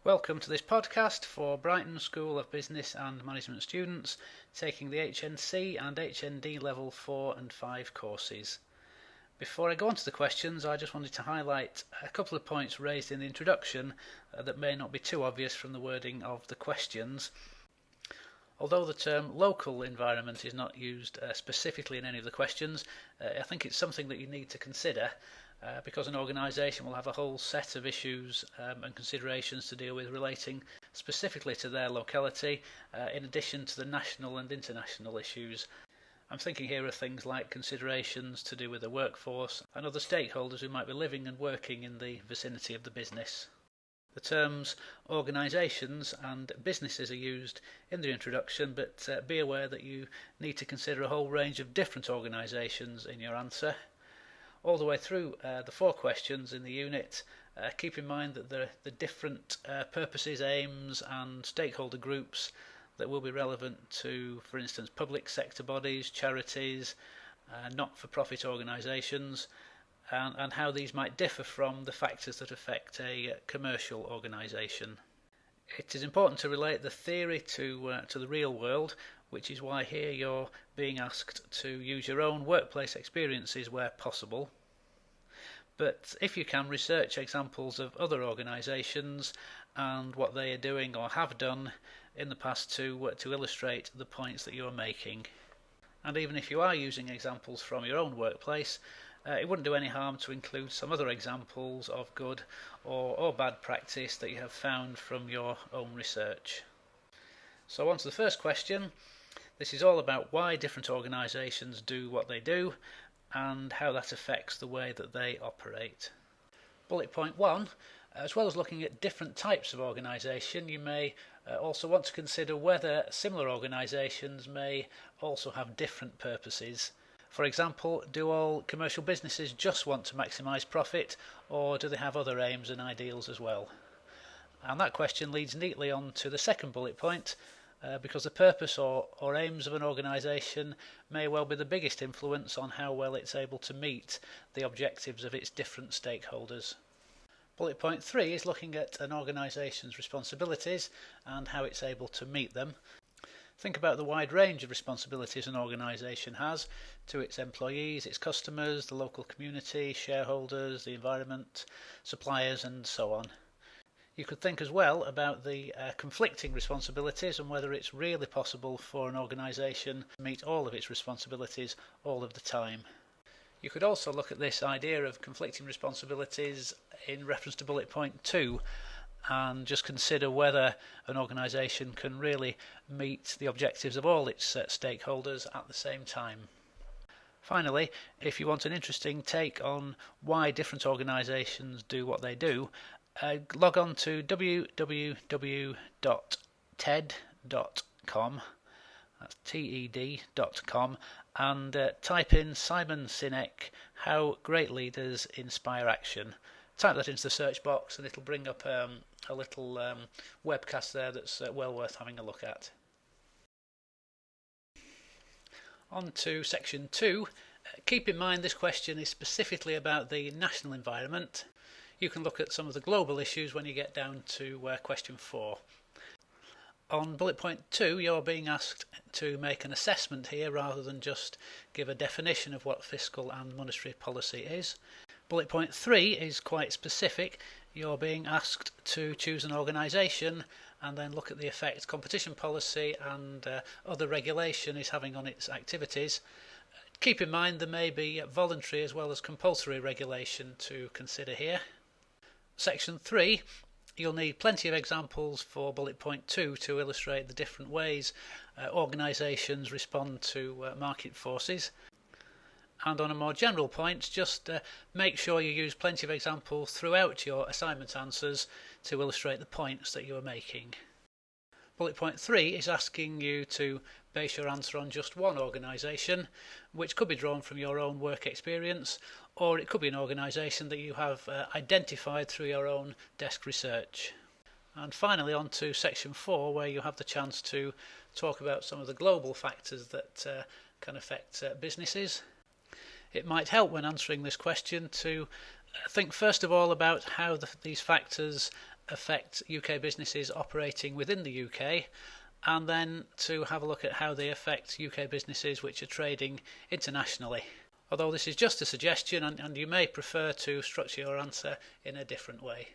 Welcome to this podcast for Brighton School of Business and Management students taking the HNC and HND Level 4 and 5 courses. Before I go on to the questions, I just wanted to highlight a couple of points raised in the introduction that may not be too obvious from the wording of the questions. Although the term local environment is not used specifically in any of the questions, I think it's something that you need to consider because an organisation will have a whole set of issues and considerations to deal with relating specifically to their locality, in addition to the national and international issues. I'm thinking here of things like considerations to do with the workforce and other stakeholders who might be living and working in the vicinity of the business. The terms organisations and businesses are used in the introduction, but be aware that you need to consider a whole range of different organisations in your answer. All the way through the 4 questions in the unit, keep in mind that there are the different purposes, aims and stakeholder groups that will be relevant to, for instance, public sector bodies, charities, not-for-profit organisations, and how these might differ from the factors that affect a commercial organisation. It is important to relate the theory to the real world, which is why here you're being asked to use your own workplace experiences where possible. But if you can, research examples of other organisations and what they are doing or have done in the past to illustrate the points that you are making. And even if you are using examples from your own workplace, it wouldn't do any harm to include some other examples of good or bad practice that you have found from your own research. So on to the first question. This is all about why different organisations do what they do and how that affects the way that they operate. Bullet point 1, as well as looking at different types of organisation, you may also want to consider whether similar organisations may also have different purposes. For example, do all commercial businesses just want to maximise profit, or do they have other aims and ideals as well? And that question leads neatly on to the second bullet point, because the purpose or aims of an organisation may well be the biggest influence on how well it's able to meet the objectives of its different stakeholders. Bullet point 3 is looking at an organisation's responsibilities and how it's able to meet them. Think about the wide range of responsibilities an organisation has to its employees, its customers, the local community, shareholders, the environment, suppliers and so on. You could think as well about the conflicting responsibilities and whether it's really possible for an organisation to meet all of its responsibilities all of the time. You could also look at this idea of conflicting responsibilities in reference to bullet point 2 and just consider whether an organisation can really meet the objectives of all its stakeholders at the same time. Finally, if you want an interesting take on why different organisations do what they do, log on to www.ted.com, that's TED.com, and type in Simon Sinek, How Great Leaders Inspire Action. Type that into the search box and it'll bring up a little webcast there that's well worth having a look at. On to section 2. Keep in mind this question is specifically about the national environment. You can look at some of the global issues when you get down to question 4. On bullet point 2, you're being asked to make an assessment here rather than just give a definition of what fiscal and monetary policy is. Bullet point 3 is quite specific. You're being asked to choose an organisation and then look at the effect competition policy and other regulation is having on its activities. Keep in mind there may be voluntary as well as compulsory regulation to consider here. Section 3, you'll need plenty of examples for bullet point 2 to illustrate the different ways organisations respond to market forces. And on a more general point, just make sure you use plenty of examples throughout your assignment answers to illustrate the points that you are making. Bullet point 3 is asking you to base your answer on just one organisation, which could be drawn from your own work experience, or it could be an organisation that you have identified through your own desk research. And finally on to section 4, where you have the chance to talk about some of the global factors that can affect businesses. It might help when answering this question to think first of all about how these factors affect UK businesses operating within the UK, and then to have a look at how they affect UK businesses which are trading internationally. Although this is just a suggestion, and you may prefer to structure your answer in a different way.